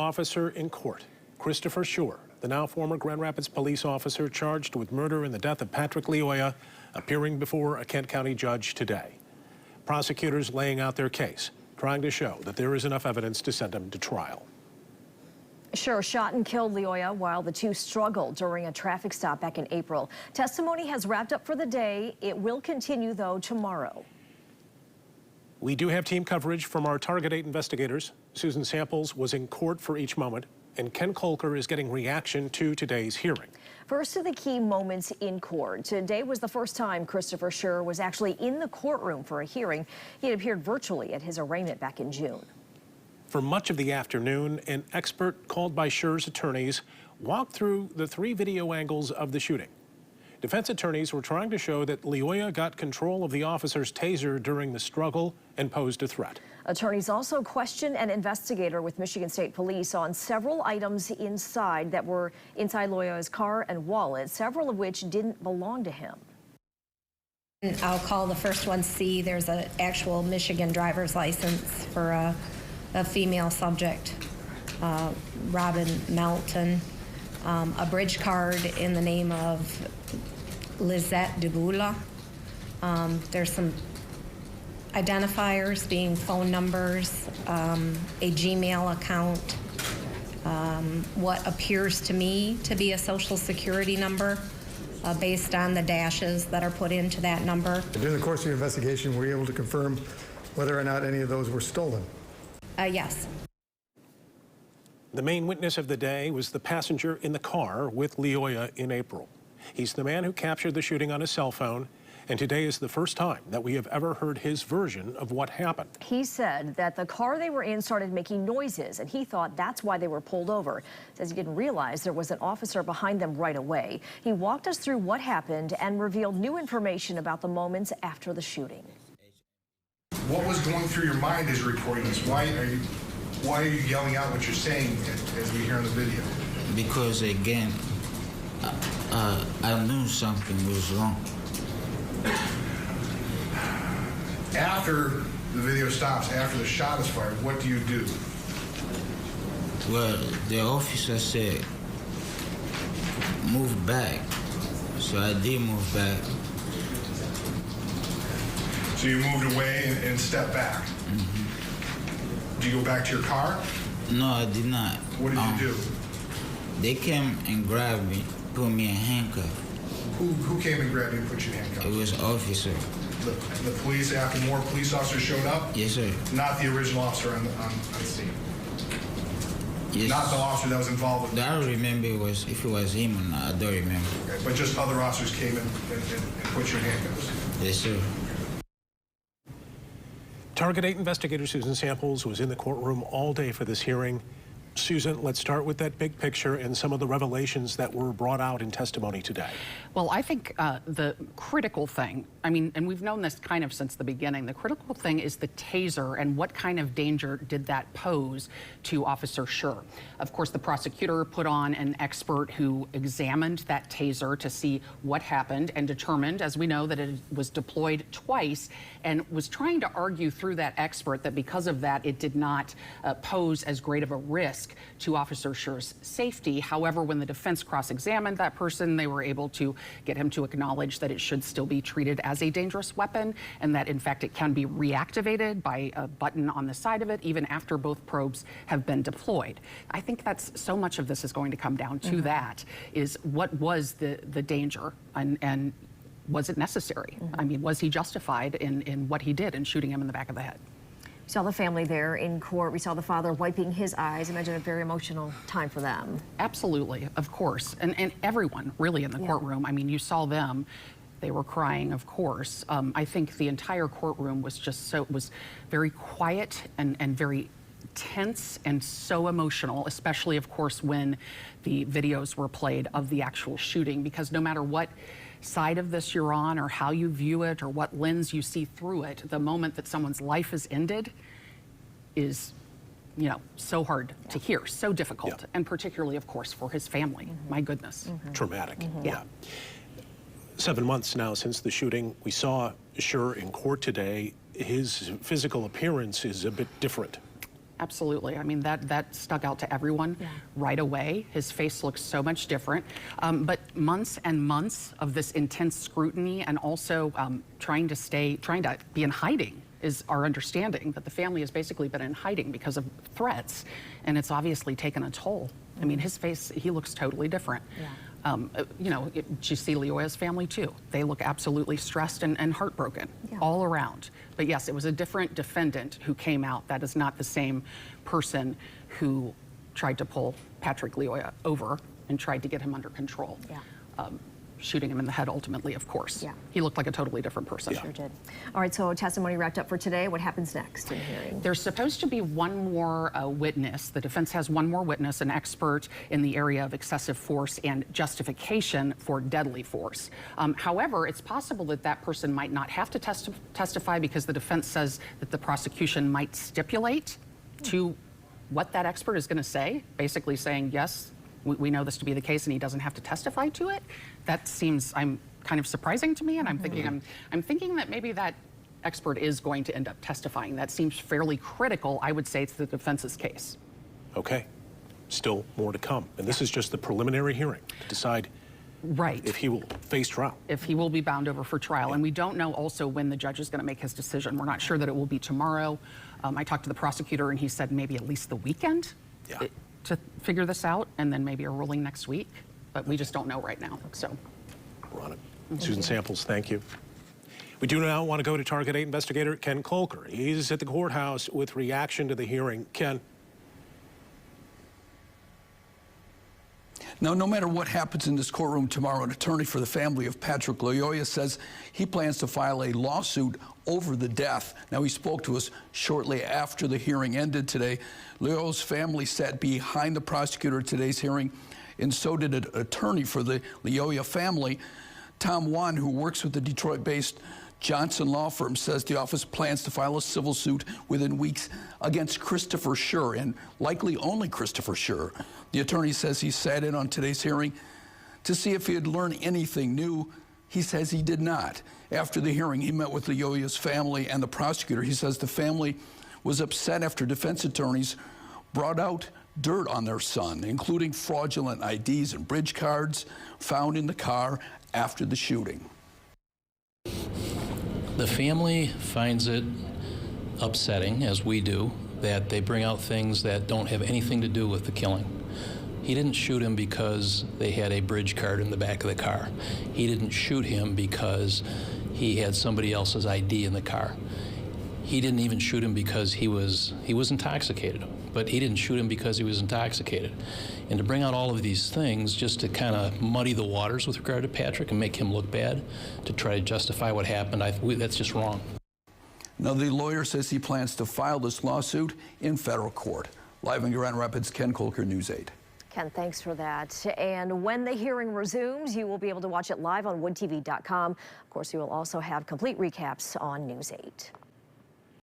officer in court. Christopher Schurr, the now former Grand Rapids police officer charged with murder in the death of Patrick Lyoya, appearing before a Kent County judge today. Prosecutors laying out their case, trying to show that there is enough evidence to send him to trial. Schurr shot and killed Lyoya while the two struggled during a traffic stop back in April. Testimony has wrapped up for the day. It will continue, though, tomorrow. We do have team coverage from our Target 8 investigators. Susan Samples was in court for each moment, and Ken Kolker is getting reaction to today's hearing. First to the key moments in court. Today was the first time Christopher Schurr was actually in the courtroom for a hearing. He had appeared virtually at his arraignment back in June. For much of the afternoon, an expert called by Schurr's attorneys walked through the 3 video angles of the shooting. Defense attorneys were trying to show that Lyoya got control of the officer's taser during the struggle and posed a threat. Attorneys also questioned an investigator with Michigan State Police on several items that were inside Lyoya's car and wallet, several of which didn't belong to him. I'll call the first one C. There's an actual Michigan driver's license for a female subject, Robin Melton, a bridge card in the name of Lizette Degula. There's some identifiers being phone numbers, a Gmail account, what appears to me to be a social security number based on the dashes that are put into that number. During the course of your investigation, were you able to confirm whether or not any of those were stolen? Yes. The main witness of the day was the passenger in the car with Lyoya in April. He's the man who captured the shooting on his cell phone, and today is the first time that we have ever heard his version of what happened. He said that the car they were in started making noises, and he thought that's why they were pulled over. Says he didn't realize there was an officer behind them right away. He walked us through what happened and revealed new information about the moments after the shooting. What was going through your mind as you're recording this? Why are you yelling out what you're saying as we hear on the video? Because again, I knew something was wrong. After the video stops, after the shot is fired, what do you do? Well, the officer said, move back. So I did move back. So you moved away and stepped back. Mm-hmm. Did you go back to your car? No, I did not. What did you do? They came and grabbed me, put me in handcuffs. Who came and grabbed you and put you in handcuffs? It was an officer. The police, after more police officers showed up? Yes, sir. Not the original officer on the scene? Yes. Not the officer that was involved with I don't remember if it was him or not. I don't remember. Okay, but just other officers came and put you in handcuffs? Yes, sir. Target 8 investigator Susan Samples was in the courtroom all day for this hearing. Susan, let's start with that big picture and some of the revelations that were brought out in testimony today. Well, I think the critical thing, I mean, and we've known this kind of since the beginning, the critical thing is the taser and what kind of danger did that pose to Officer Schurr. Of course, the prosecutor put on an expert who examined that taser to see what happened and determined, as we know, that it was deployed twice, and was trying to argue through that expert that because of that, it did not pose as great of a risk to Officer Schurr's safety. However, when the defense cross-examined that person, they were able to get him to acknowledge that it should still be treated as a dangerous weapon, and that in fact it can be reactivated by a button on the side of it even after both probes have been deployed. I think that's so much of this is going to come down to that, is what was the danger, and was it necessary? I mean, was he justified in what he did in shooting him in the back of the head? We saw the family there in court. We saw the father wiping his eyes. Imagine a very emotional time for them. Absolutely, of course. And everyone really in the courtroom. I mean, you saw them. They were crying, of course. I think the entire courtroom was just was very quiet and very tense and so emotional, especially, of course, when the videos were played of the actual shooting, because no matter what side of this you're on or how you view it or what lens you see through it, the moment that someone's life is ended is, you know, so hard to hear, so difficult, and particularly, of course, for his family. My goodness. Traumatic. Yeah. 7 months now since the shooting. We saw Schurr in court today. His physical appearance is a bit different. Absolutely. I mean, that stuck out to everyone right away. His face looks so much different. But months and months of this intense scrutiny and also trying to be in hiding is our understanding, that the family has basically been in hiding because of threats, and it's obviously taken a toll. I mean, his face, he looks totally different. You know, did you see Lyoya's family too? They look absolutely stressed and heartbroken all around. But yes, it was a different defendant who came out. That is not the same person who tried to pull Patrick Lyoya over and tried to get him under control. Shooting him in the head ultimately, of course. He looked like a totally different person. Sure did. All right, so testimony wrapped up for today. What happens next in the hearing? There's supposed to be one more witness. The defense has one more witness, an expert in the area of excessive force and justification for deadly force. However, it's possible that that person might not have to testify because the defense says that the prosecution might stipulate to what that expert is going to say, basically saying, yes, we know this to be the case and he doesn't have to testify to it. That seems kind of surprising to me, and I'm thinking that maybe that expert is going to end up testifying. That seems fairly critical, I would say, to the defense's case. Okay, still more to come, and this is just the preliminary hearing to decide if he will face trial. If he will be bound over for trial, and we don't know also when the judge is going to make his decision. We're not sure that it will be tomorrow. I talked to the prosecutor, and he said maybe at least the weekend. To figure this out, and then maybe a ruling next week, but we just don't know right now. So, we're on it. Susan Samples, thank you. We do now want to go to Target 8 investigator Ken Kolker. He's at the courthouse with reaction to the hearing. Ken. Now, no matter what happens in this courtroom tomorrow, an attorney for the family of Patrick Lyoya says he plans to file a lawsuit over the death. Now, he spoke to us shortly after the hearing ended today. Lyoya's family sat behind the prosecutor at today's hearing, and so did an attorney for the Lyoya family. Tom Wan, who works with the Detroit-based Johnson law firm, says the office plans to file a civil suit within weeks against Christopher Schurr, and likely only Christopher Schurr. The attorney says he sat in on today's hearing to see if he had learned anything new. He says he did not. After the hearing, he met with Lyoya's family and the prosecutor. He says the family was upset after defense attorneys brought out dirt on their son, including fraudulent IDs and bridge cards found in the car after the shooting. The family finds it upsetting, as we do, that they bring out things that don't have anything to do with the killing. He didn't shoot him because they had a bridge card in the back of the car. He didn't shoot him because he had somebody else's ID in the car. He didn't even shoot him because he was intoxicated, but he didn't shoot him because he was intoxicated. And to bring out all of these things just to kind of muddy the waters with regard to Patrick and make him look bad, to try to justify what happened, that's just wrong. Now, the lawyer says he plans to file this lawsuit in federal court. Live in Grand Rapids, Ken Kolker, News 8. Ken, thanks for that. And when the hearing resumes, you will be able to watch it live on woodtv.com. Of course, you will also have complete recaps on News 8.